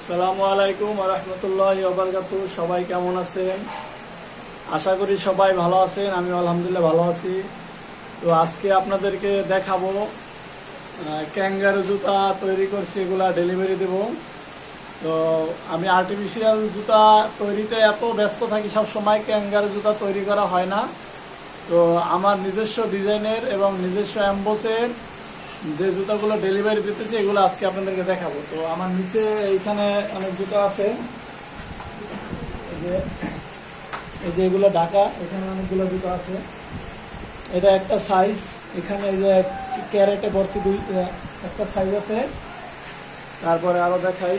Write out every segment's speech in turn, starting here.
আসসালামু আলাইকুম ওয়া রাহমাতুল্লাহি ওয়া বারাকাতুহু। সবাই কেমন আছেন? আশা করি সবাই ভালো আছেন। আমি আলহামদুলিল্লাহ ভালো আছি। তো আজকে আপনাদেরকে দেখাবো ক্যাঙ্গারু জুতা তৈরি করছি, এগুলা ডেলিভারি দেব। তো আমি আর্টিফিশিয়াল জুতা তৈরিতে এত ব্যস্ত থাকি, সব সময় ক্যাঙ্গারু জুতা তৈরি করা হয় না। তো আমার নিজস্ব ডিজাইনের এবং নিজস্ব এমবসের যে জুতাগুলো ডেলিভারি দিতেছে এগুলো আজকে আপনাদেরকে দেখাবো। তো আমার নিচে এইখানে অনেক জুতা আছে, এই যে এগুলো ঢাকা, এখানে অনেকগুলো জুতা আছে। এটা একটা সাইজ, এখানে এই যে ক্যারেটে ভর্তি একটা সাইজ আছে। তারপরে আরো দেখাই,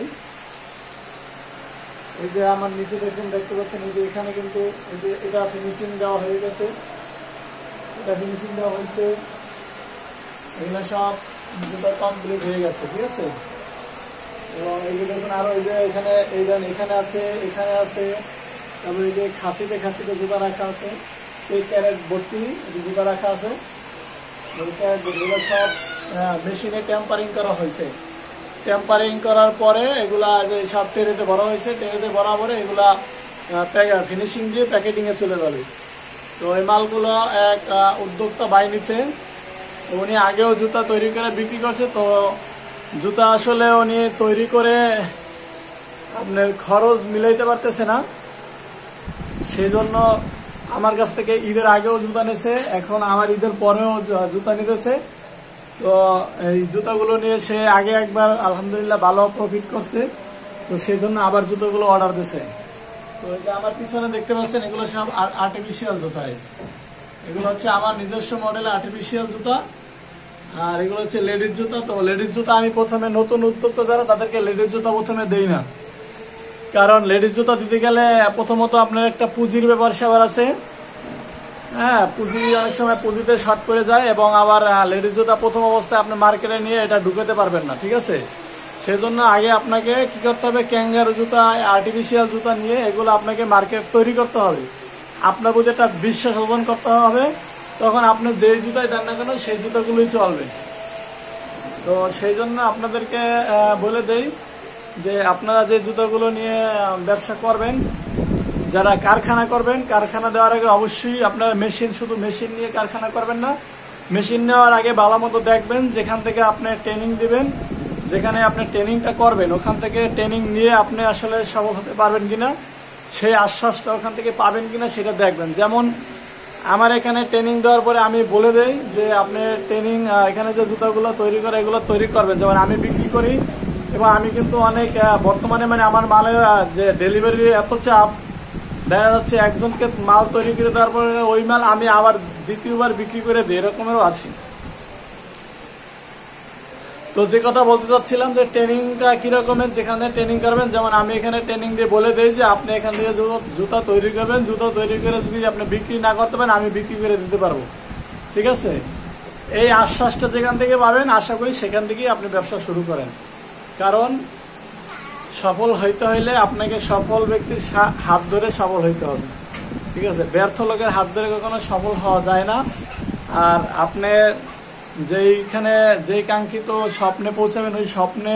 এই যে আমার নিচে দেখতে পাচ্ছেন, এই যে এখানে কিন্তু এই যে এটা ফিনিশিং দেওয়া হয়ে গেছে, এটা ফিনিশিং দেওয়া হয়েছে, এগুলো সব জুতা কমপ্লিট হয়ে গেছে, ঠিক আছে। এবং এই যে দেখুন আরো এই যে এখানে এখানে আছে, এখানে আছে। তারপরে এই যে খাসিতে জুতা রাখা আছে, এই ক্যারেট ভর্তি জুতা রাখা আছে। সব মেশিনে টেম্পারিং করা হয়েছে। টেম্পারিং করার পরে এগুলা সব ট্রেতে ভরা হয়েছে। ট্রেতে ভরা পরে এগুলা ফিনিশিং দিয়ে প্যাকেটিং এ চলে যাবে। তো এই মালগুলো এক উদ্যোক্তা বাই নিচ্ছে, উনি আগেও জুতা তৈরি করে বিক্রি করছে। তো জুতা আসলে উনি তৈরি করে আপনার খরচ মিলাইতে পারতেছে না, সেই জন্য আমার কাছ থেকে ঈদের আগেও জুতা নিয়েছে, এখন আমার ঈদের পরেও জুতা নিতেছে। তো এই জুতাগুলো নিয়ে সে আগে একবার আলহামদুলিল্লাহ ভালো প্রফিট করছে, তো সেই জন্য আবার জুতাগুলো অর্ডার দিছে। তো এই যে আমার পিছনে দেখতে পাচ্ছেন, এগুলো সব আর্টিফিশিয়াল জুতা। এগুলো হচ্ছে আমার নিজস্ব মডেলের আর্টিফিশিয়াল জুতা, আর এগুলো হচ্ছে লেডিস জুতা। তো লেডিস জুতা আমি প্রথমে নতুন উদ্যোক্তা যারা, তাদেরকে লেডিস জুতা প্রথমে দেই না, কারণ লেডিস জুতা দিতে গেলে প্রথমত আপনার একটা পুঁজির ব্যাপার সেবার আছে। হ্যাঁ, পুঁজি অনেক সময় পুঁজিতে শর্ট করে যায়, এবং আবার লেডিস জুতা প্রথম অবস্থায় আপনি মার্কেটে নিয়ে এটা ঢুকাতে পারবেন না, ঠিক আছে। সেই জন্য আগে আপনাকে কি করতে হবে, ক্যাঙ্গারু জুতা, আর্টিফিশিয়াল জুতা নিয়ে এগুলো আপনাকে মার্কেট তৈরি করতে হবে। আপনার প্রতি একটা বিশ্বাস অর্জন করতে হবে, তখন আপনি যে জুতাই দেন না কেন সেই জুতাগুলোই চলবে। তো সেই জন্য আপনাদেরকে বলে দেই যে আপনারা যে জুতাগুলো নিয়ে ব্যবসা করবেন, যারা কারখানা করবেন, কারখানা দেওয়ার আগে অবশ্যই আপনারা শুধু মেশিন নিয়ে কারখানা করবেন না। মেশিন নেওয়ার আগে ভালো মতো দেখবেন যেখান থেকে আপনি ট্রেনিং দিবেন, যেখানে আপনি ট্রেনিংটা করবেন, ওখান থেকে ট্রেনিং নিয়ে আপনি আসলে সফল হতে পারবেন কিনা, সেই আশ্বাসটা ওখান থেকে পাবেন কিনা সেটা দেখবেন। যেমন আমার এখানে ট্রেনিং দেওয়ার পরে আমি বলে দেই যে আপনি ট্রেনিং এখানে যে জুতাগুলো তৈরি করে এগুলো তৈরি করবেন। যেমন আমি বিক্রি করি, এবং আমি কিন্তু অনেক বর্তমানে আমার মালের যে ডেলিভারি এত চাপ, দেখা যাচ্ছে একজনকে মাল তৈরি করে দেওয়ার পরে ওই মাল আমি আবার দ্বিতীয়বার বিক্রি করে দিই, এরকমেরও আছি। তো যে কথা বলতে চাচ্ছিলাম যে ট্রেনিংটা কিরকমের, যেখানে ট্রেনিং করবেন, যেমন আমি এখানে ট্রেনিং দিয়ে বলে দিই যে আপনি এখান থেকে জুতা তৈরি করবেন, জুতা তৈরি করে যদি আপনি বিক্রি না করতে পারেন আমি বিক্রি করে দিতে পারবো, ঠিক আছে। এই আশ্বাসটা যেখান থেকে পাবেন, আশা করি সেখান থেকেই আপনি ব্যবসা শুরু করেন। কারণ সফল হইতে হইলে আপনাকে সফল ব্যক্তির হাত ধরে সফল হইতে হবে, ঠিক আছে। ব্যর্থ লোকের হাত ধরে কখনো সফল হওয়া যায় না। আর আপনি যেই কাঙ্ক্ষিত স্বপ্নে পৌঁছাবেন, ওই স্বপ্নে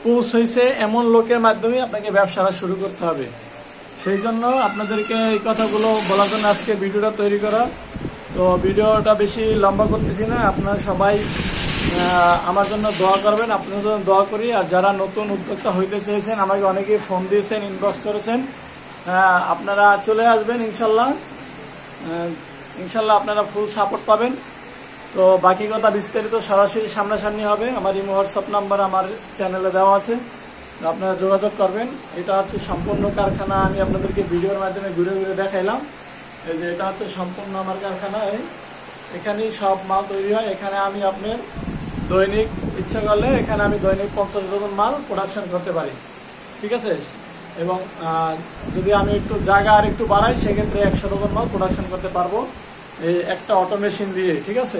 পৌঁছাইছে এমন লোকের মাধ্যমে আপনাকে ব্যবসাটা শুরু করতে হবে। সেই জন্য আপনাদেরকে এই কথাগুলো বলার জন্য আজকে ভিডিওটা তৈরি করা। তো ভিডিওটা বেশি লম্বা করতেছি না, আপনারা সবাই আমার জন্য দোয়া করবেন, আপনাদের জন্য দোয়া করি। আর যারা নতুন উদ্যোক্তা হইতে চেয়েছেন, আমাকে অনেকেই ফোন দিয়েছেন, ইনবক্স করেছেন, আপনারা চলে আসবেন ইনশাল্লাহ। আপনারা ফুল সাপোর্ট পাবেন। তো বাকি কথা বিস্তারিত সরাসরি সামনাসামনি হবে। আমার ইমো হোয়াটসঅ্যাপ নাম্বার আমার চ্যানেলে দেওয়া আছে, আপনারা যোগাযোগ করবেন। এটা হচ্ছে সম্পূর্ণ কারখানা, আমি আপনাদেরকে ভিডিওর মাধ্যমে ঘুরে ঘুরে দেখাইলাম। এই যে এটা হচ্ছে সম্পূর্ণ আমার কারখানা, এখানেই সব মাল তৈরি হয়। এখানে আমি আপনার দৈনিক ইচ্ছা করলে এখানে আমি দৈনিক 50 ডজন মাল প্রোডাকশন করতে পারি, ঠিক আছে। এবং যদি আমি একটু জায়গা আর একটু বাড়াই, সেক্ষেত্রে 100 ডজন মাল প্রোডাকশন করতে পারবো এই একটা অটোমেশন দিয়ে, ঠিক আছে।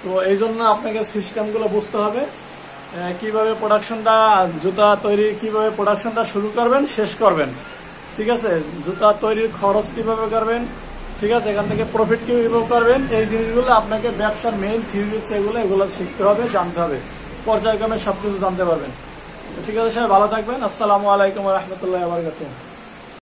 তো এই জন্য আপনাকে সিস্টেমগুলো বুঝতে হবে, কিভাবে প্রোডাকশনটা, জুতা তৈরি কিভাবে প্রোডাকশনটা শুরু করবেন, শেষ করবেন, ঠিক আছে। জুতা তৈরির খরচ কিভাবে করবেন, ঠিক আছে, এখান থেকে প্রফিট কিভাবে করবেন, এই জিনিসগুলো আপনাকে ব্যবসার মেইন থিওরি হচ্ছে এগুলো শিখতে হবে, জানতে হবে, পর্যায়ক্রমে সবকিছু জানতে পারবেন। তো ঠিক আছে, সবাই ভালো থাকবেন। আসসালামু আলাইকুম ওয়া রাহমাতুল্লাহি ওয়া বারাকাতুহু।